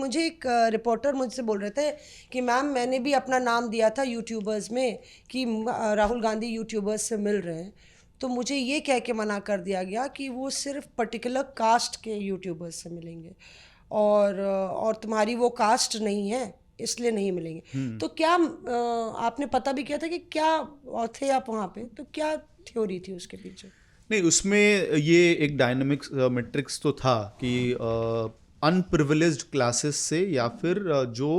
मुझे एक रिपोर्टर मुझसे बोल रहे थे कि मैम मैंने भी अपना नाम दिया था यूट्यूबर्स में कि राहुल गांधी यूट्यूबर्स से मिल रहे हैं, तो मुझे ये कह के मना कर दिया गया कि वो सिर्फ पर्टिकुलर कास्ट के यूट्यूबर्स से मिलेंगे और तुम्हारी वो कास्ट नहीं है इसलिए नहीं मिलेंगे। तो क्या आपने पता भी किया था कि क्या थे आप वहाँ पे, तो क्या थ्योरी थी उसके पीछे? नहीं, उसमें ये एक डायनामिक मैट्रिक्स तो था कि अनप्रिविलेज्ड क्लासेस से या फिर जो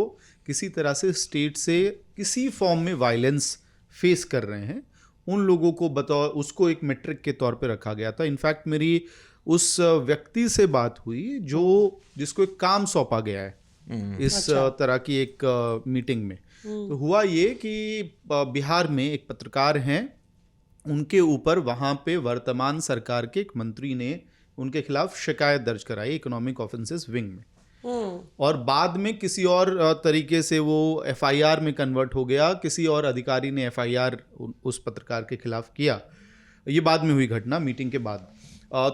किसी तरह से स्टेट से किसी फॉर्म में वायलेंस फेस कर रहे हैं उन लोगों को बतौर उसको एक मैट्रिक के तौर पे रखा गया था। इनफैक्ट मेरी उस व्यक्ति से बात हुई जिसको एक काम सौंपा गया है इस तरह की एक मीटिंग में। तो हुआ ये कि बिहार में एक पत्रकार हैं, उनके ऊपर वहाँ पे वर्तमान सरकार के एक मंत्री ने उनके खिलाफ शिकायत दर्ज कराई इकोनॉमिक ऑफेंसेस विंग में, और बाद में किसी और तरीके से वो एफआईआर में कन्वर्ट हो गया, किसी और अधिकारी ने एफआईआर उस पत्रकार के खिलाफ किया। ये बाद में हुई घटना, मीटिंग के बाद।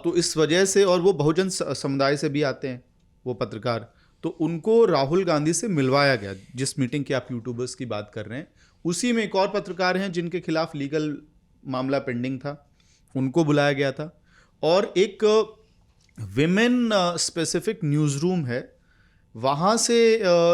तो इस वजह से, और वो बहुजन समुदाय से भी आते हैं वो पत्रकार, तो उनको राहुल गांधी से मिलवाया गया। जिस मीटिंग की आप यूट्यूबर्स की बात कर रहे हैं उसी में एक और पत्रकार हैं जिनके खिलाफ लीगल मामला पेंडिंग था, उनको बुलाया गया था। और एक विमेन स्पेसिफिक न्यूज़ रूम है, वहाँ से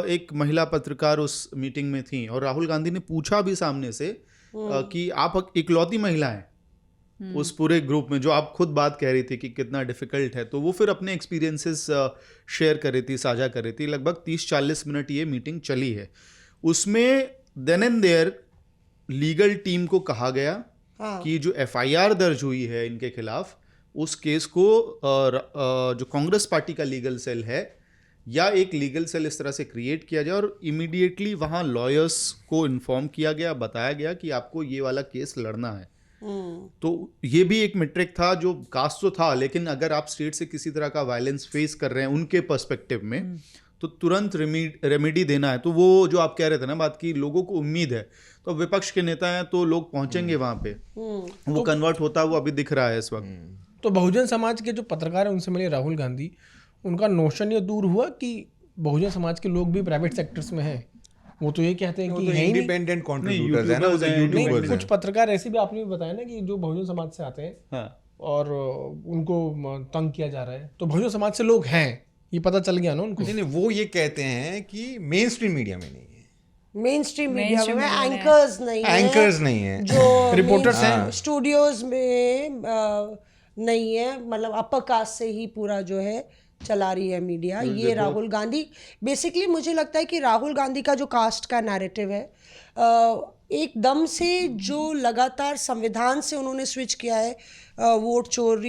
एक महिला पत्रकार उस मीटिंग में थी, और राहुल गांधी ने पूछा भी सामने से कि आप इकलौती महिला हैं उस पूरे ग्रुप में, जो आप खुद बात कह रही थी कि कितना डिफिकल्ट है। तो वो फिर अपने एक्सपीरियंसेस शेयर कर रही थी, साझा कर रही थी। लगभग 30-40 मिनट ये मीटिंग चली है। उसमें then and their legal team को कहा गया कि जो एफआईआर दर्ज हुई है इनके खिलाफ, उस केस को जो कांग्रेस पार्टी का लीगल सेल है या एक लीगल सेल इस तरह से क्रिएट किया जाए, और इमीडिएटली वहाँ लॉयर्स को इन्फॉर्म किया गया, बताया गया कि आपको ये वाला केस लड़ना है। तो ये भी एक मैट्रिक था, जो कास्ट तो था, लेकिन अगर आप स्टेट से किसी तरह का वायलेंस फेस कर रहे हैं उनके पर्सपेक्टिव में, तो तुरंत रेमेडी देना है। तो वो जो आप कह रहे थे ना बात की, लोगों को उम्मीद है, तो विपक्ष के नेता हैं तो लोग पहुंचेंगे वहां पे, वो कन्वर्ट होता है, वो अभी दिख रहा है इस वक्त। तो बहुजन समाज के जो पत्रकार हैं उनसे मिले राहुल गांधी, उनका नोशन ये दूर हुआ कि बहुजन समाज के लोग भी प्राइवेट सेक्टर्स में हैं। वो तो ये कहते हैं कि इंडिपेंडेंट कंट्रीब्यूटर्स है ना, वो यूट्यूबर्स कुछ पत्रकार ऐसे भी आपने भी बताया ना कि जो बहुजन समाज से आते हैं और उनको तंग किया जा रहा है, तो बहुजन समाज से लोग हैं, ये पता चल गया ना उनको। नहीं, वो ये कहते हैं कि मेन स्ट्रीम मीडिया में नहीं है, मेन स्ट्रीम मीडिया में एंकर्स नहीं है, जो रिपोर्टर्स हैं, स्टूडियोज में नहीं है, मतलब अपर कास्ट से ही पूरा जो है चला रही है मीडिया। ये राहुल गांधी, बेसिकली मुझे लगता है कि राहुल गांधी का जो कास्ट का नैरेटिव है, एकदम से जो लगातार संविधान से उन्होंने स्विच किया है, वोट चोर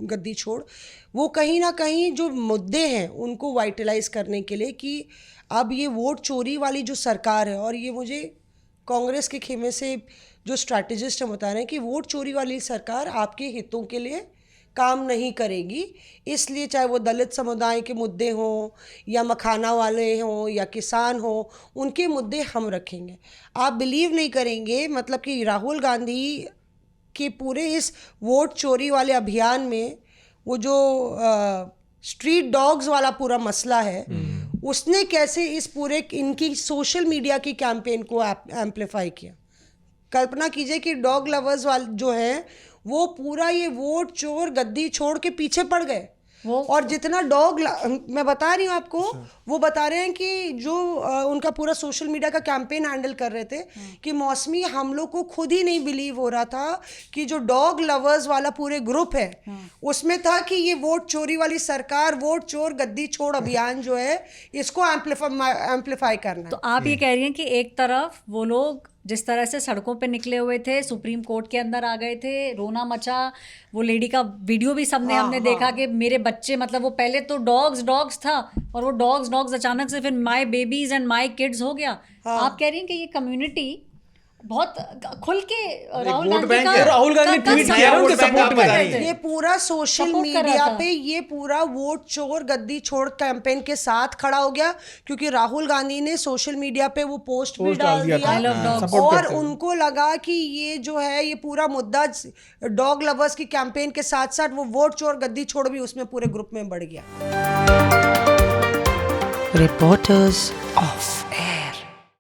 गद्दी छोड़, वो कहीं ना कहीं जो मुद्दे हैं उनको वाइटलाइज करने के लिए कि अब ये वोट चोरी वाली जो सरकार है, और ये मुझे कांग्रेस के खेमे से जो स्ट्रैटेजिस्ट हैं बता रहे हैं कि वोट चोरी वाली सरकार आपके हितों के लिए काम नहीं करेगी, इसलिए चाहे वो दलित समुदाय के मुद्दे हों या मखाना वाले हों या किसान हों, उनके मुद्दे हम रखेंगे। आप बिलीव नहीं करेंगे, मतलब कि राहुल गांधी के पूरे इस वोट चोरी वाले अभियान में वो जो स्ट्रीट डॉग्स वाला पूरा मसला है, उसने कैसे इस पूरे इनकी सोशल मीडिया की कैंपेन को एम्पलीफाई किया। कल्पना कीजिए कि डॉग लवर्स वाले जो हैं वो पूरा ये वोट चोर गद्दी छोड़ के पीछे पड़ गए, और जितना मैं बता रही हूँ आपको, वो बता रहे हैं कि जो उनका पूरा सोशल मीडिया का कैंपेन हैंडल कर रहे थे कि मौसमी, हम लोग को खुद ही नहीं बिलीव हो रहा था कि जो डॉग लवर्स वाला पूरे ग्रुप है उसमें था कि ये वोट चोरी वाली सरकार, वोट चोर गद्दी छोड़ अभियान जो है इसको एम्पलीफाई करना। तो आप ये कह रही हैं कि एक तरफ वो लोग जिस तरह से सड़कों पे निकले हुए थे, सुप्रीम कोर्ट के अंदर आ गए थे, रोना मचा, वो लेडी का वीडियो भी हमने देखा कि मेरे बच्चे, मतलब वो पहले तो डॉग्स था और वो डॉग्स अचानक से फिर my babies and my kids हो गया। आप कह रही हैं कि ये कम्युनिटी बहुत खुल के राहुल गांधी ट्वीट किया उनके सपोर्ट में, ये पूरा सोशल मीडिया पे ये पूरा वोट चोर गद्दी छोड़ कैंपेन के साथ खड़ा हो गया, क्योंकि राहुल गांधी ने सोशल मीडिया पे वो पोस्ट भी डाल दिया, और उनको लगा कि ये जो है ये पूरा मुद्दा डॉग लवर्स की कैंपेन के साथ साथ वो वोट चोर गद्दी छोड़ भी उसमें पूरे ग्रुप में बढ़ गया। Reporters Off.